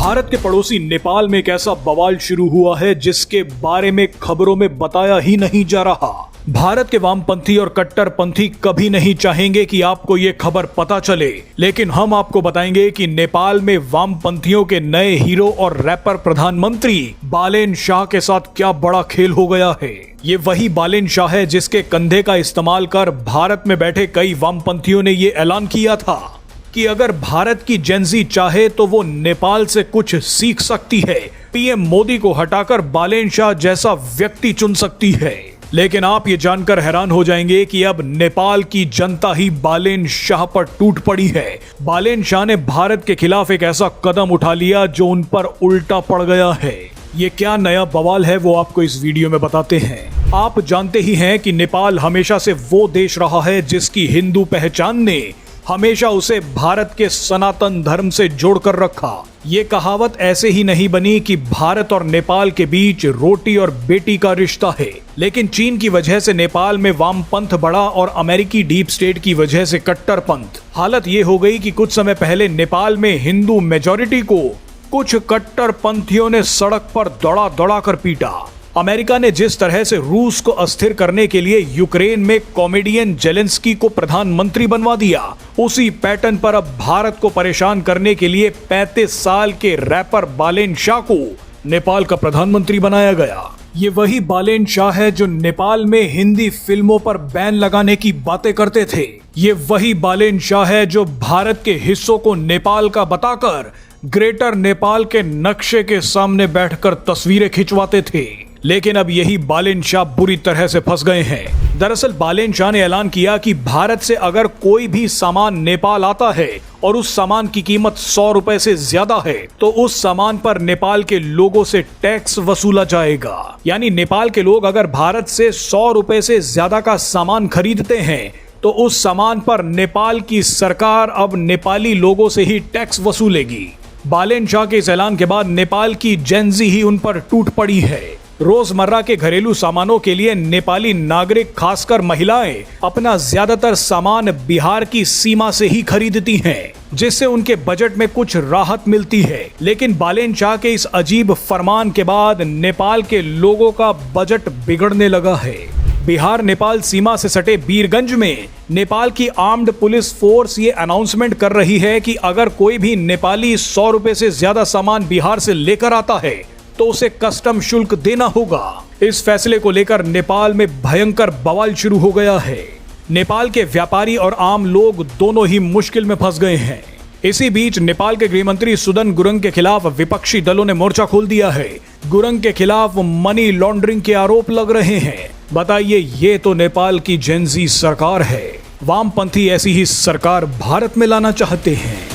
भारत के पड़ोसी नेपाल में एक ऐसा बवाल शुरू हुआ है जिसके बारे में खबरों में बताया ही नहीं जा रहा। भारत के वामपंथी और कट्टरपंथी कभी नहीं चाहेंगे कि आपको ये खबर पता चले, लेकिन हम आपको बताएंगे कि नेपाल में वामपंथियों के नए हीरो और रैपर प्रधानमंत्री बालेन शाह के साथ क्या बड़ा खेल हो गया है। ये वही बालेन शाह है जिसके कंधे का इस्तेमाल कर भारत में बैठे कई वामपंथियों ने ये ऐलान किया था कि अगर भारत की जेनजी चाहे तो वो नेपाल से कुछ सीख सकती है, पीएम मोदी को हटाकर बालेन शाह जैसा व्यक्ति चुन सकती है। लेकिन आप ये जानकर हैरान हो जाएंगे कि अब नेपाल की जनता ही बालेन शाह पर टूट पड़ी है। बालेन शाह ने भारत के खिलाफ एक ऐसा कदम उठा लिया जो उन पर उल्टा पड़ गया है। ये क्या नया बवाल है वो आपको इस वीडियो में बताते हैं। आप जानते ही हैं कि नेपाल हमेशा से वो देश रहा है जिसकी हिंदू पहचान ने हमेशा उसे भारत के सनातन धर्म से जोड़कर रखा। ये कहावत ऐसे ही नहीं बनी कि भारत और नेपाल के बीच रोटी और बेटी का रिश्ता है, लेकिन चीन की वजह से नेपाल में वामपंथ बढ़ा और अमेरिकी डीप स्टेट की वजह से कट्टरपंथ। हालत ये हो गई कि कुछ समय पहले नेपाल में हिंदू मेजॉरिटी को कुछ कट्टरपंथियों ने सड़क पर दौड़ा दौड़ा कर पीटा। अमेरिका ने जिस तरह से रूस को अस्थिर करने के लिए यूक्रेन में कॉमेडियन जेलेंस्की को प्रधानमंत्री बनवा दिया, उसी पैटर्न पर अब भारत को परेशान करने के लिए 35 साल के रैपर बालेन शाह को नेपाल का प्रधानमंत्री बनाया गया। ये वही बालेन शाह है जो नेपाल में हिंदी फिल्मों पर बैन लगाने की बातें करते थे। ये वही बालेन शाह है जो भारत के हिस्सों को नेपाल का बताकर ग्रेटर नेपाल के नक्शे के सामने बैठकर तस्वीरें खिंचवाते थे। लेकिन अब यही बालेन शाह बुरी तरह से फंस गए हैं। दरअसल बालेन शाह ने ऐलान किया कि भारत से अगर कोई भी सामान नेपाल आता है और उस सामान की कीमत 100 रुपए से ज्यादा है तो उस सामान पर नेपाल के लोगों से टैक्स वसूला जाएगा। यानी नेपाल के लोग अगर भारत से 100 रुपए से ज्यादा का सामान खरीदते हैं तो उस सामान पर नेपाल की सरकार अब नेपाली लोगों से ही टैक्स वसूलेगी। बालेन शाह के इस ऐलान के बाद नेपाल की जेनजी ही उन पर टूट पड़ी है। रोजमर्रा के घरेलू सामानों के लिए नेपाली नागरिक खासकर महिलाएं अपना ज्यादातर सामान बिहार की सीमा से ही खरीदती हैं, जिससे उनके बजट में कुछ राहत मिलती है। लेकिन बालेन शाह के इस अजीब फरमान के बाद नेपाल के लोगों का बजट बिगड़ने लगा है। बिहार नेपाल सीमा से सटे बीरगंज में नेपाल की आर्म्ड पुलिस फोर्स ये अनाउंसमेंट कर रही है कि अगर कोई भी नेपाली 100 रुपए से ज्यादा सामान बिहार से लेकर आता है तो उसे कस्टम शुल्क देना होगा। इस फैसले को लेकर नेपाल में भयंकर बवाल शुरू हो गया है। नेपाल के व्यापारी और आम लोग दोनों ही मुश्किल में फंस गए हैं। इसी बीच नेपाल के गृहमंत्री सुदन गुरुङ के खिलाफ विपक्षी दलों ने मोर्चा खोल दिया है। गुरुङ के खिलाफ मनी लॉन्ड्रिंग के आरोप लग रहे हैं। बताइए, ये तो नेपाल की जेनजी सरकार है। वामपंथी ऐसी ही सरकार भारत में लाना चाहते हैं।